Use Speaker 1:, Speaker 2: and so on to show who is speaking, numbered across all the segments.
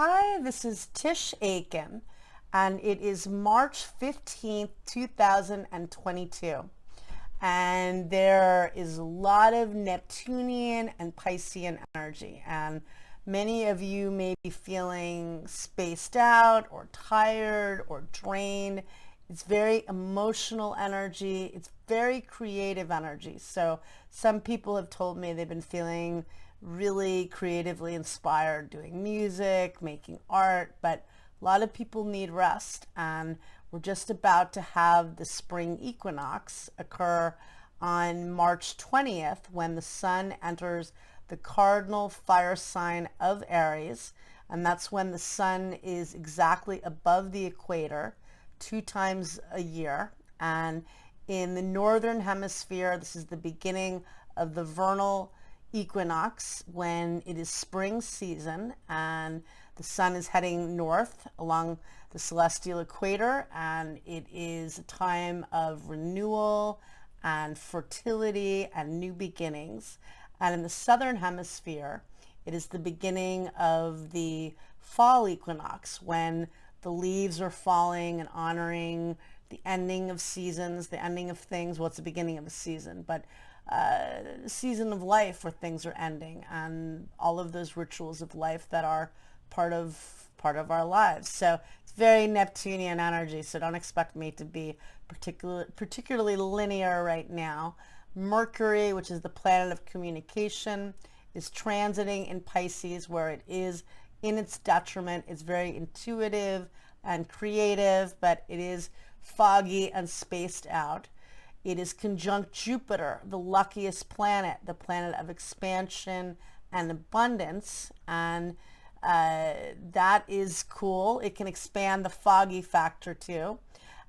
Speaker 1: Hi, this is Tisch Aitken, and it is March 15th, 2022. And there is a lot of Neptunian and Piscean energy, and many of you may be feeling spaced out or tired or drained. It's very emotional energy. It's very creative energy. So some people have told me they've been feeling really creatively inspired doing music, making art, but a lot of people need rest. And we're just about to have the spring equinox occur on March 20th when the sun enters the cardinal fire sign of Aries. And that's when the sun is exactly above the equator 2 times a year. And in the northern hemisphere, this is the beginning of the vernal equinox when it is spring season and the sun is heading north along the celestial equator, and it is a time of renewal and fertility and new beginnings. And in the southern hemisphere, it is the beginning of the fall equinox when the leaves are falling and honoring the ending of seasons, the ending of things. Well, it's the beginning of a season, but season of life where things are ending, and all of those rituals of life that are part of our lives. So it's very Neptunian energy. So don't expect me to be particularly linear right now. Mercury, which is the planet of communication, is transiting in Pisces, where it is in its detriment. It's very intuitive and creative, but it is foggy and spaced out. It is conjunct Jupiter, the luckiest planet, the planet of expansion and abundance. And that is cool. It can expand the foggy factor too.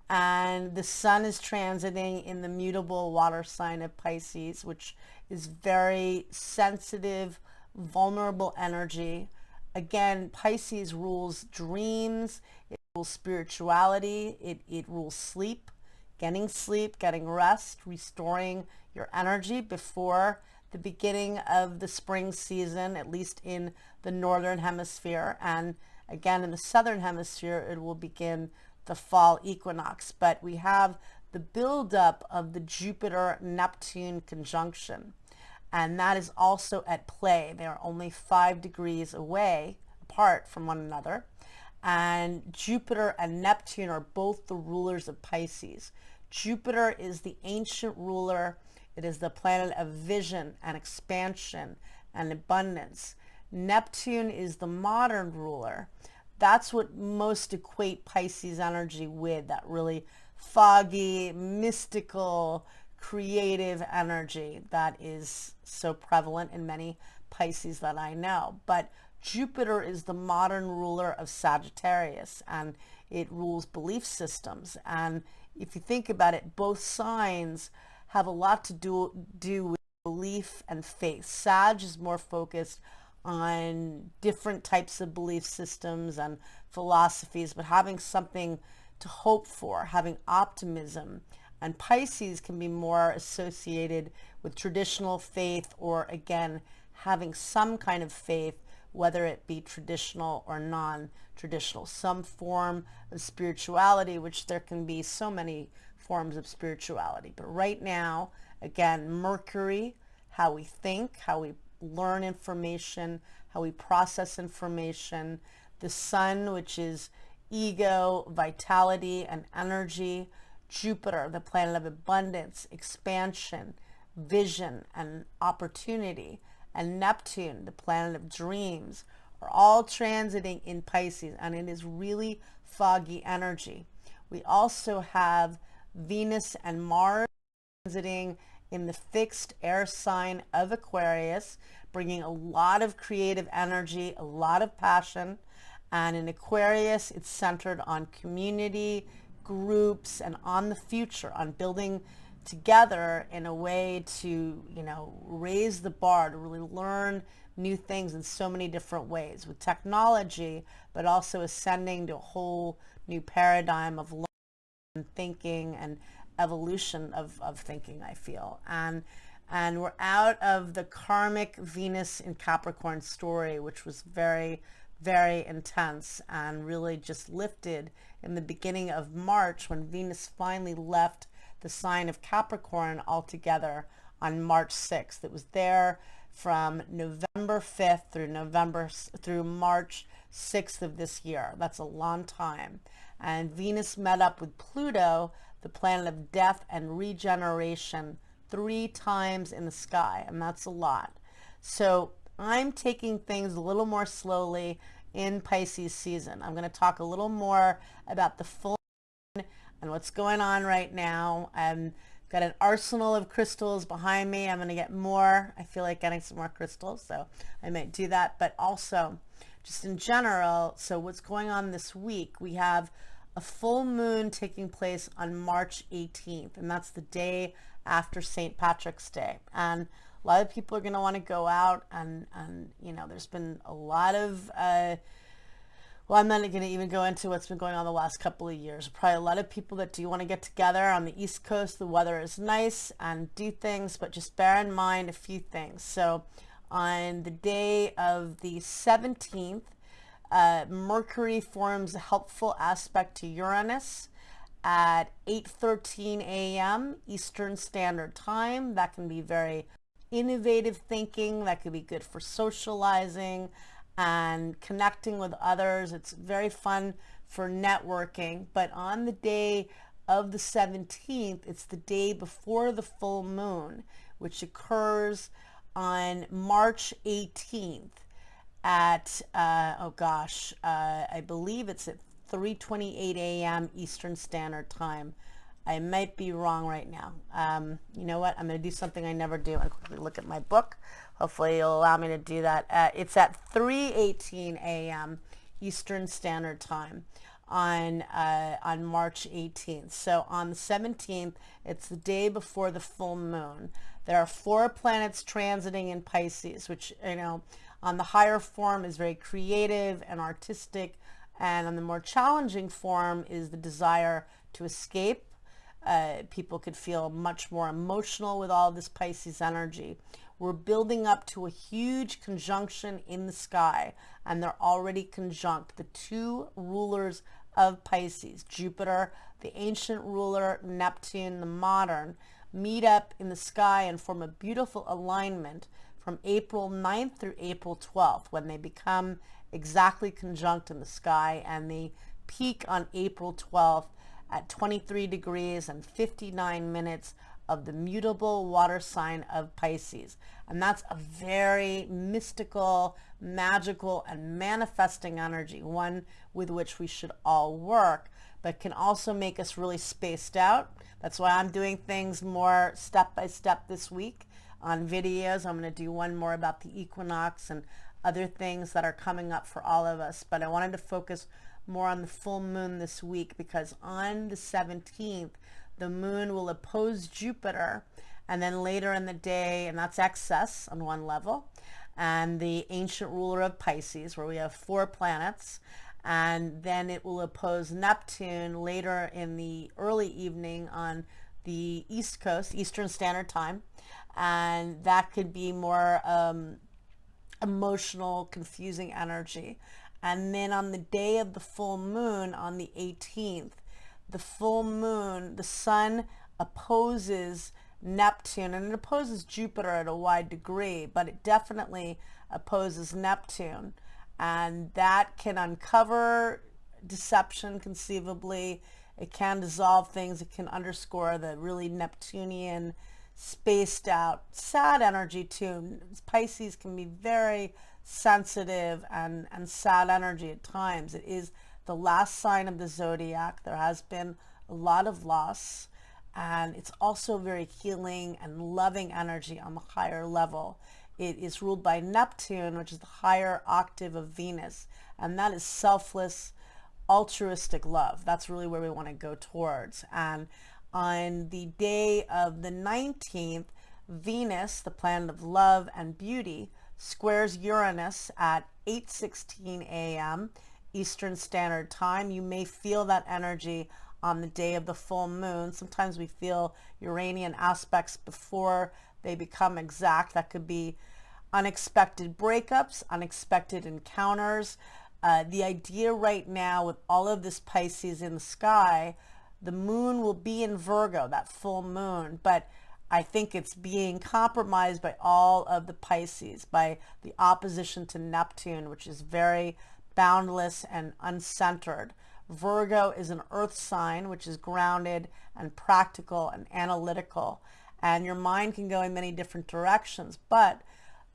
Speaker 1: And the sun is transiting in the mutable water sign of Pisces, which is very sensitive, vulnerable energy. Again, Pisces rules dreams, it rules spirituality, it rules sleep, getting rest, restoring your energy before the beginning of the spring season, at least in the northern hemisphere. And again, in the southern hemisphere, it will begin the fall equinox. But we have the buildup of the Jupiter-Neptune conjunction, and that is also at play. They are only 5 degrees away apart from one another. And Jupiter and Neptune are both the rulers of Pisces. Jupiter is the ancient ruler. It is the planet of vision and expansion and abundance. Neptune is the modern ruler. That's what most equate Pisces energy with, that really foggy, mystical, creative energy that is so prevalent in many Pisces that I know. But Jupiter is the modern ruler of Sagittarius, and it rules belief systems. And if you think about it, both signs have a lot to do with belief and faith. Sag is more focused on different types of belief systems and philosophies, but having something to hope for, having optimism. And Pisces can be more associated with traditional faith, or again, having some kind of faith, whether it be traditional or non-traditional, some form of spirituality, which there can be so many forms of spirituality. But right now, again, Mercury, how we think, how we learn information, how we process information. The sun, which is ego, vitality, and energy. Jupiter, the planet of abundance, expansion, vision, and opportunity. And Neptune, the planet of dreams, are all transiting in Pisces, and it is really foggy energy. We also have Venus and Mars transiting in the fixed air sign of Aquarius, bringing a lot of creative energy, a lot of passion. And in Aquarius, it's centered on community, groups, and on the future, on building together in a way to, raise the bar, to really learn new things in so many different ways with technology, but also ascending to a whole new paradigm of learning and thinking and evolution of thinking, I feel. And we're out of the karmic Venus in Capricorn story, which was very very intense and really just lifted in the beginning of March when Venus finally left the sign of Capricorn altogether on March 6th. It was there from November 5th through March 6th of this year. That's a long time. And Venus met up with Pluto, the planet of death and regeneration, 3 times in the sky, and that's a lot. So I'm taking things a little more slowly in Pisces season. I'm going to talk a little more about the full moon and what's going on right now. I've got an arsenal of crystals behind me. I'm going to get more. I feel like getting some more crystals, so I might do that. But also, just in general, so what's going on this week, we have a full moon taking place on March 18th, and that's the day after St. Patrick's Day. And a lot of people are going to want to go out and you know, there's been a lot of, well, I'm not going to even go into what's been going on the last couple of years. Probably a lot of people that do want to get together on the East Coast. The weather is nice and do things, but just bear in mind a few things. So on the day of the 17th, Mercury forms a helpful aspect to Uranus at 8:13 a.m. Eastern Standard Time. That can be very innovative thinking. That could be good for socializing and connecting with others. It's very fun for networking. But on the day of the 17th, it's the day before the full moon, which occurs on March 18th at, I believe it's at 3:28 a.m. Eastern Standard Time. I might be wrong right now. You know what? I'm going to do something I never do and quickly look at my book. Hopefully you'll allow me to do that. It's at 3:18 a.m. Eastern Standard Time on March 18th. So on the 17th, it's the day before the full moon. There are 4 planets transiting in Pisces, which, you know, on the higher form is very creative and artistic, and on the more challenging form is the desire to escape. People could feel much more emotional with all this Pisces energy. We're building up to a huge conjunction in the sky, and they're already conjunct. The 2 rulers of Pisces, Jupiter, the ancient ruler, Neptune, the modern, meet up in the sky and form a beautiful alignment from April 9th through April 12th, when they become exactly conjunct in the sky, and they peak on April 12th at 23 degrees and 59 minutes of the mutable water sign of Pisces. And that's a very mystical, magical, and manifesting energy, one with which we should all work, but can also make us really spaced out. That's why I'm doing things more step by step this week on videos. I'm going to do one more about the equinox and other things that are coming up for all of us. But I wanted to focus more on the full moon this week, because on the 17th, the moon will oppose Jupiter, and then later in the day, and that's excess on one level, and the ancient ruler of Pisces, where we have 4 planets, and then it will oppose Neptune later in the early evening on the East Coast, Eastern Standard Time, and that could be more emotional, confusing energy. And then on the day of the full moon, on the 18th, the full moon, the sun opposes Neptune, and it opposes Jupiter at a wide degree, but it definitely opposes Neptune. And that can uncover deception conceivably. It can dissolve things. It can underscore the really Neptunian, spaced out, sad energy too. Pisces can be very sensitive and sad energy at times. It is the last sign of the zodiac. There has been a lot of loss, and it's also very healing and loving energy on the higher level. It is ruled by Neptune, which is the higher octave of Venus, and that is selfless, altruistic love. That's really where we want to go towards. And on the day of the 19th, Venus, the planet of love and beauty, squares Uranus at 8:16 a.m. Eastern Standard Time. You may feel that energy on the day of the full moon. Sometimes we feel Uranian aspects before they become exact. That could be unexpected breakups, unexpected encounters, The idea right now with all of this Pisces in the sky, the moon will be in Virgo, that full moon, but I think it's being compromised by all of the Pisces, by the opposition to Neptune, which is very boundless and uncentered. Virgo is an earth sign, which is grounded and practical and analytical, and your mind can go in many different directions. But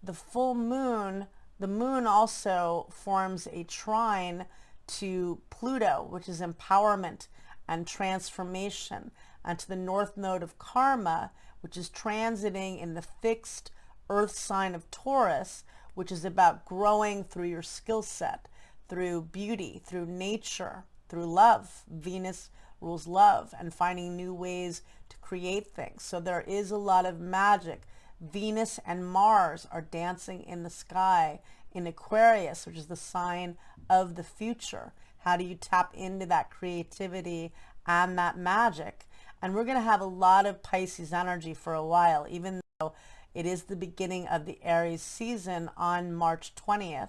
Speaker 1: the full moon, the moon also forms a trine to Pluto, which is empowerment and transformation, and to the north node of karma, which is transiting in the fixed earth sign of Taurus, which is about growing through your skill set, through beauty, through nature, through love. Venus rules love, and finding new ways to create things. So there is a lot of magic. Venus and Mars are dancing in the sky in Aquarius, which is the sign of the future. How do you tap into that creativity and that magic? And we're going to have a lot of Pisces energy for a while, even though it is the beginning of the Aries season on March 20th,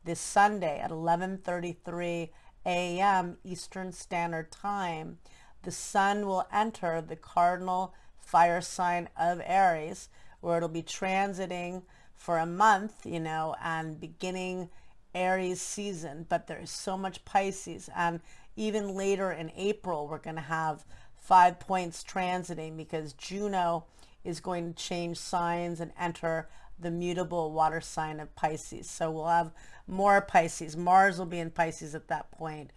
Speaker 1: this Sunday at 11:33 a.m. Eastern Standard Time. The sun will enter the cardinal fire sign of Aries, where it'll be transiting for a month, and beginning Aries season. But there is so much Pisces, and even later in April, we're going to have 5 points transiting, because Juno is going to change signs and enter the mutable water sign of Pisces. So we'll have more Pisces. Mars will be in Pisces at that point.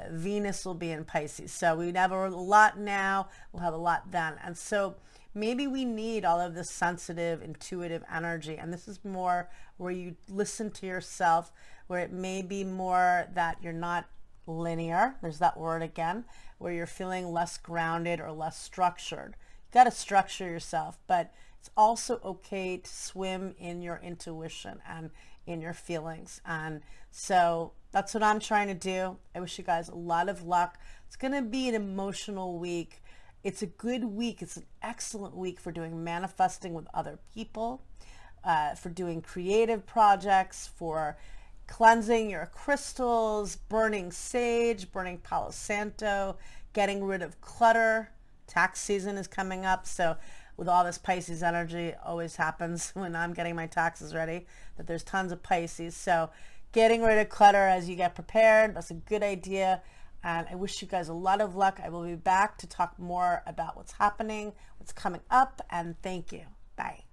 Speaker 1: Venus will be in Pisces. So we have a lot now. We'll have a lot then. And so maybe we need all of this sensitive, intuitive energy. And this is more where you listen to yourself, where it may be more that you're not linear. There's that word again, where you're feeling less grounded or less structured. You got to structure yourself, but it's also okay to swim in your intuition and in your feelings. And so that's what I'm trying to do. I wish you guys a lot of luck. It's going to be an emotional week. It's a good week. It's an excellent week for doing manifesting with other people, for doing creative projects, for cleansing your crystals, burning sage, burning Palo Santo, getting rid of clutter. Tax season is coming up, so with all this Pisces energy, it always happens when I'm getting my taxes ready, that there's tons of Pisces. So getting rid of clutter as you get prepared, that's a good idea. And I wish you guys a lot of luck. I will be back to talk more about what's happening, what's coming up, and thank you. Bye.